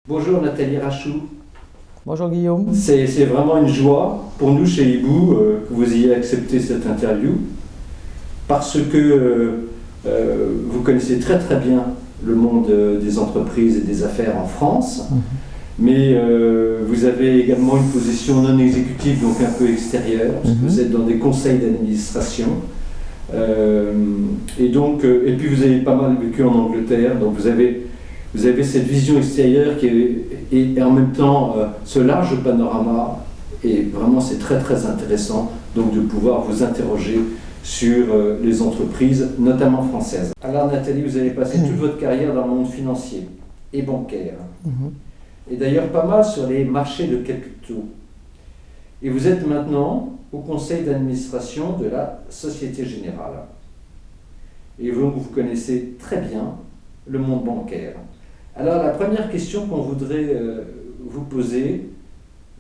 Bonjour Nathalie Rachou. Bonjour Guillaume. C'est vraiment une joie pour nous chez Hibou que vous ayez accepté cette interview parce que vous connaissez très très bien le monde des entreprises et des affaires en France, mais vous avez également une position non exécutive, donc un peu extérieure, parce que vous êtes dans des conseils d'administration. Et puis vous avez pas mal vécu en Angleterre, donc vous avez cette vision extérieure et en même temps ce large panorama, et vraiment c'est très très intéressant donc de pouvoir vous interroger sur les entreprises, notamment françaises. Alors Nathalie, vous avez passé toute votre carrière dans le monde financier et bancaire, et d'ailleurs pas mal sur les marchés de capitaux. Et vous êtes maintenant au conseil d'administration de la Société Générale. Et donc vous connaissez très bien le monde bancaire. Alors la première question qu'on voudrait vous poser,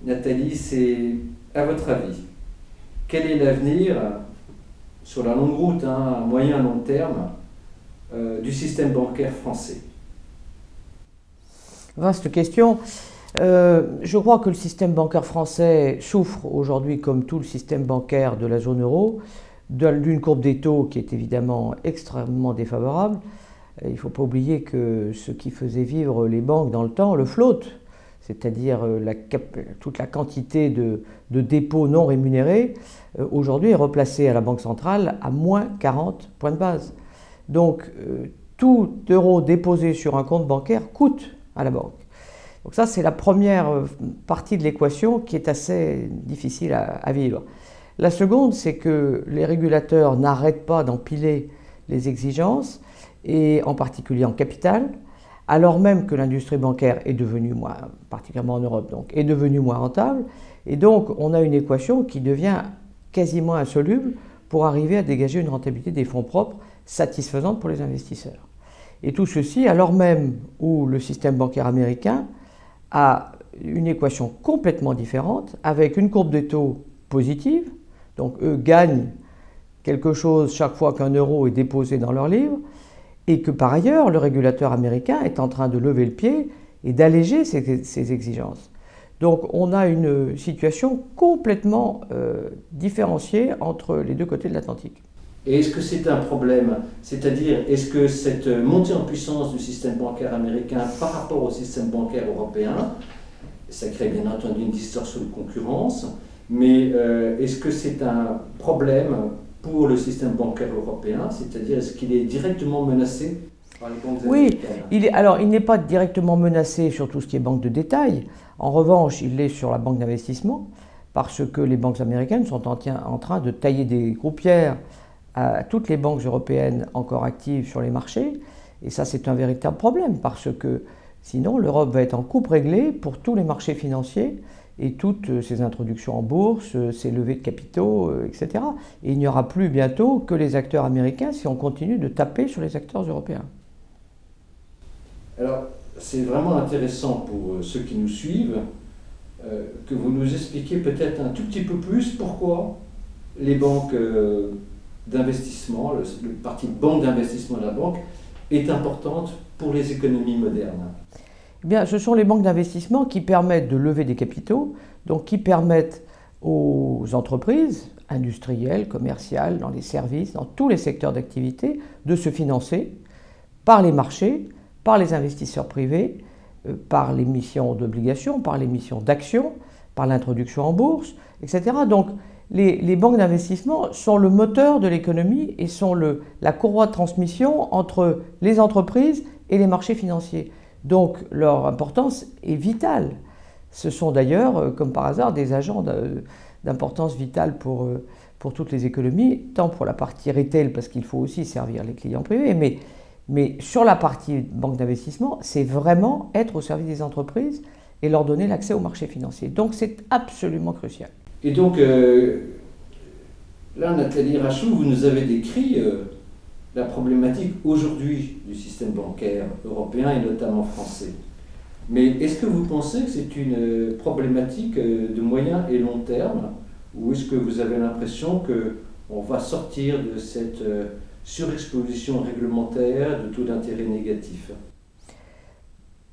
Nathalie, c'est à votre avis, quel est l'avenir sur la longue route, à moyen long terme, du système bancaire français? Vaste question. Je crois que le système bancaire français souffre aujourd'hui, comme tout le système bancaire de la zone euro, d'une courbe des taux qui est évidemment extrêmement défavorable. Il ne faut pas oublier que ce qui faisait vivre les banques dans le temps, le float, c'est-à-dire toute la quantité de dépôts non rémunérés, aujourd'hui est replacé à la Banque centrale à moins 40 points de base. Donc tout euro déposé sur un compte bancaire coûte à la banque. Donc ça, c'est la première partie de l'équation qui est assez difficile à vivre. La seconde, c'est que les régulateurs n'arrêtent pas d'empiler les exigences, et en particulier en capital, alors même que l'industrie bancaire est devenue particulièrement en Europe, donc, est devenue moins rentable. Et donc, on a une équation qui devient quasiment insoluble pour arriver à dégager une rentabilité des fonds propres satisfaisante pour les investisseurs. Et tout ceci alors même où le système bancaire américain a une équation complètement différente, avec une courbe des taux positive, donc eux gagnent quelque chose chaque fois qu'un euro est déposé dans leur livre, et que par ailleurs, le régulateur américain est en train de lever le pied et d'alléger ses exigences. Donc on a une situation complètement différenciée entre les deux côtés de l'Atlantique. Et est-ce que c'est un problème? C'est-à-dire, est-ce que cette montée en puissance du système bancaire américain par rapport au système bancaire européen, ça crée bien entendu une distorsion de concurrence, mais est-ce que c'est un problème pour le système bancaire européen, c'est-à-dire est-ce qu'il est directement menacé par les banques américaines? Oui, il n'est pas directement menacé sur tout ce qui est banque de détail. En revanche, il l'est sur la banque d'investissement, parce que les banques américaines sont en train de tailler des croupières à toutes les banques européennes encore actives sur les marchés. Et ça, c'est un véritable problème, parce que sinon, l'Europe va être en coupe réglée pour tous les marchés financiers, et toutes ces introductions en bourse, ces levées de capitaux, etc. Et il n'y aura plus bientôt que les acteurs américains si on continue de taper sur les acteurs européens. Alors, c'est vraiment intéressant pour ceux qui nous suivent que vous nous expliquiez peut-être un tout petit peu plus pourquoi les banques d'investissement, le parti banque d'investissement de la banque, est importante pour les économies modernes. Eh bien, ce sont les banques d'investissement qui permettent de lever des capitaux, donc qui permettent aux entreprises industrielles, commerciales, dans les services, dans tous les secteurs d'activité, de se financer par les marchés, par les investisseurs privés, par l'émission d'obligations, par l'émission d'actions, par l'introduction en bourse, etc. Donc, les banques d'investissement sont le moteur de l'économie et sont la courroie de transmission entre les entreprises et les marchés financiers. Donc leur importance est vitale. Ce sont d'ailleurs, comme par hasard, des agents d'importance vitale pour toutes les économies, tant pour la partie retail, parce qu'il faut aussi servir les clients privés, mais sur la partie banque d'investissement, c'est vraiment être au service des entreprises et leur donner l'accès au marché financier. Donc c'est absolument crucial. Et donc, là, Nathalie Rachou, vous nous avez décrit la problématique aujourd'hui du système bancaire européen et notamment français. Mais est-ce que vous pensez que c'est une problématique de moyen et long terme, ou est-ce que vous avez l'impression qu'on va sortir de cette surexposition réglementaire de taux d'intérêt négatifs?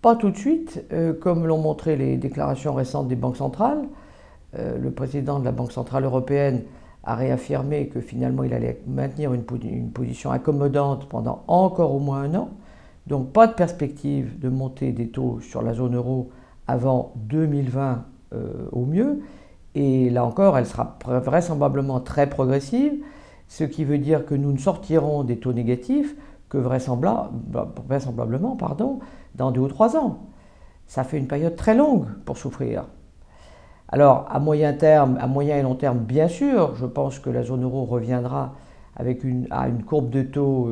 Pas tout de suite, comme l'ont montré les déclarations récentes des banques centrales. Le président de la Banque centrale européenne a réaffirmé que finalement il allait maintenir une position accommodante pendant encore au moins 1 an. Donc pas de perspective de montée des taux sur la zone euro avant 2020 au mieux. Et là encore, elle sera vraisemblablement très progressive, ce qui veut dire que nous ne sortirons des taux négatifs que vraisemblablement dans 2 ou 3 ans. Ça fait une période très longue pour souffrir. Alors, à moyen et long terme, bien sûr, je pense que la zone euro reviendra à une courbe de taux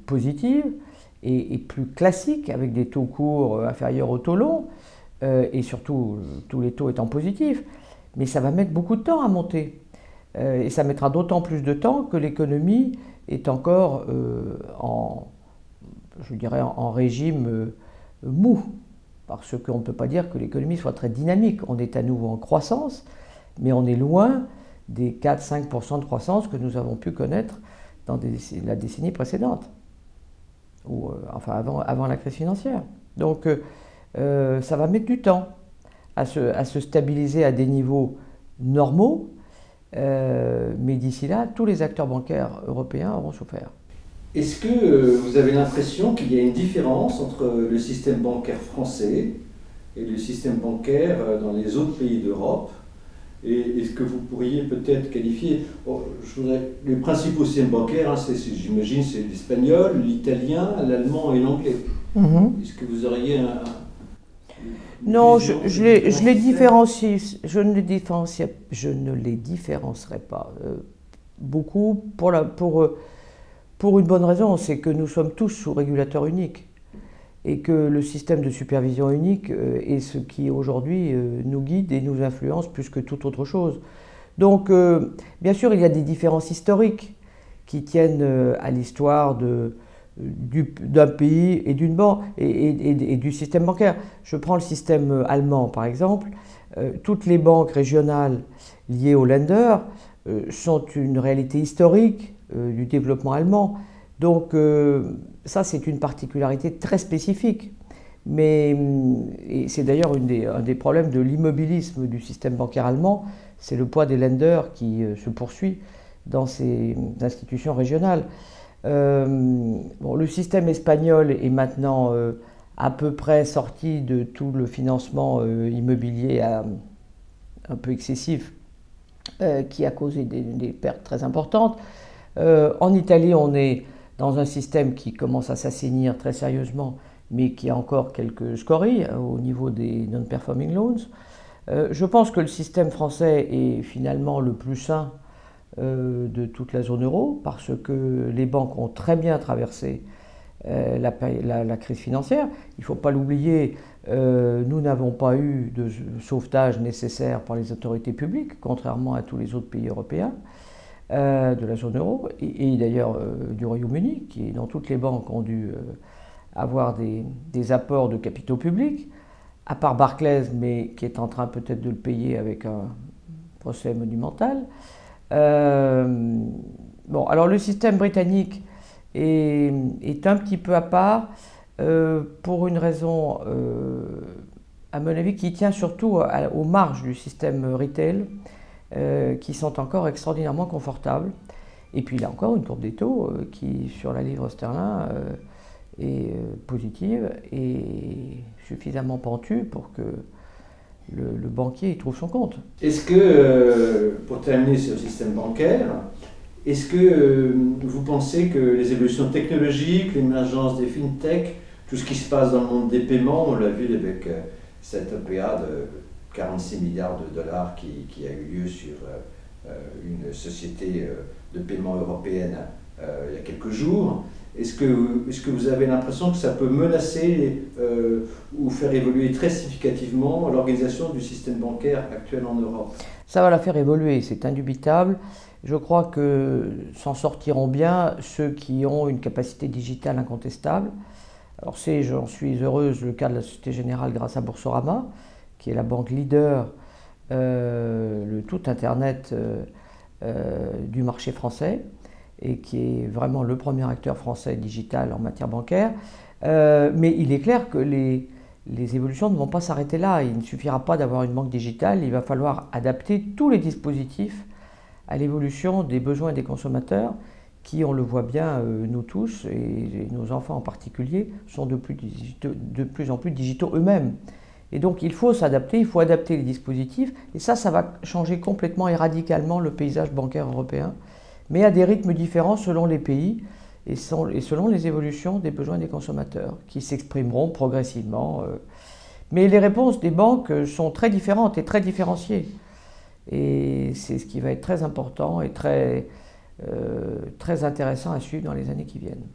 positive et plus classique, avec des taux courts inférieurs aux taux longs, et surtout tous les taux étant positifs. Mais ça va mettre beaucoup de temps à monter. Et ça mettra d'autant plus de temps que l'économie est encore en régime mou. Parce qu'on ne peut pas dire que l'économie soit très dynamique. On est à nouveau en croissance, mais on est loin des 4-5% de croissance que nous avons pu connaître dans la décennie précédente, avant la crise financière. Donc ça va mettre du temps à se stabiliser à des niveaux normaux, mais d'ici là, tous les acteurs bancaires européens auront souffert. Est-ce que vous avez l'impression qu'il y a une différence entre le système bancaire français et le système bancaire dans les autres pays d'Europe? Et est-ce que vous pourriez peut-être qualifier les principaux systèmes bancaires, j'imagine, c'est l'espagnol, l'italien, l'allemand et l'anglais. Est-ce que vous auriez Non, je les différencie. Je ne les différencierai pas beaucoup pour une bonne raison, c'est que nous sommes tous sous régulateur unique et que le système de supervision unique est ce qui aujourd'hui nous guide et nous influence plus que toute autre chose. Donc, bien sûr, il y a des différences historiques qui tiennent à l'histoire d'un pays et d'une banque et du système bancaire. Je prends le système allemand, par exemple. Toutes les banques régionales liées aux Länder sont une réalité historique du développement allemand. Donc ça, c'est une particularité très spécifique. Mais et c'est d'ailleurs un des problèmes de l'immobilisme du système bancaire allemand, c'est le poids des Länder qui se poursuit dans ces institutions régionales. Le système espagnol est maintenant à peu près sorti de tout le financement immobilier un peu excessif qui a causé des pertes très importantes. En Italie, on est dans un système qui commence à s'assainir très sérieusement, mais qui a encore quelques scories au niveau des non-performing loans. Je pense que le système français est finalement le plus sain de toute la zone euro, parce que les banques ont très bien traversé la crise financière. Il ne faut pas l'oublier, nous n'avons pas eu de sauvetage nécessaire par les autorités publiques, contrairement à tous les autres pays européens de la zone euro, et d'ailleurs du Royaume-Uni, dont toutes les banques ont dû avoir des apports de capitaux publics, à part Barclays, mais qui est en train peut-être de le payer avec un procès monumental. Alors le système britannique est un petit peu à part pour une raison, à mon avis, qui tient surtout aux marges du système retail, qui sont encore extraordinairement confortables. Et puis là encore, une courbe des taux qui, sur la livre sterling, est positive et suffisamment pentue pour que le banquier y trouve son compte. Est-ce que, pour terminer sur le système bancaire, est-ce que vous pensez que les évolutions technologiques, l'émergence des fintech, tout ce qui se passe dans le monde des paiements, on l'a vu avec cette OPA de 46 milliards de dollars qui a eu lieu sur une société de paiement européenne il y a quelques jours, est-ce que vous avez l'impression que ça peut menacer ou faire évoluer très significativement l'organisation du système bancaire actuel en Europe? Ça va la faire évoluer, c'est indubitable. Je crois que s'en sortiront bien ceux qui ont une capacité digitale incontestable. Alors j'en suis heureuse, le cas de la Société Générale grâce à Boursorama, qui est la banque leader, le tout Internet du marché français, et qui est vraiment le premier acteur français digital en matière bancaire. Mais il est clair que les les évolutions ne vont pas s'arrêter là. Il ne suffira pas d'avoir une banque digitale, il va falloir adapter tous les dispositifs à l'évolution des besoins des consommateurs qui, on le voit bien, nous tous, et nos enfants en particulier, sont de plus en plus digitaux eux-mêmes. Et donc il faut s'adapter, il faut adapter les dispositifs, et ça va changer complètement et radicalement le paysage bancaire européen, mais à des rythmes différents selon les pays et selon les évolutions des besoins des consommateurs, qui s'exprimeront progressivement. Mais les réponses des banques sont très différentes et très différenciées. Et c'est ce qui va être très important et très intéressant à suivre dans les années qui viennent.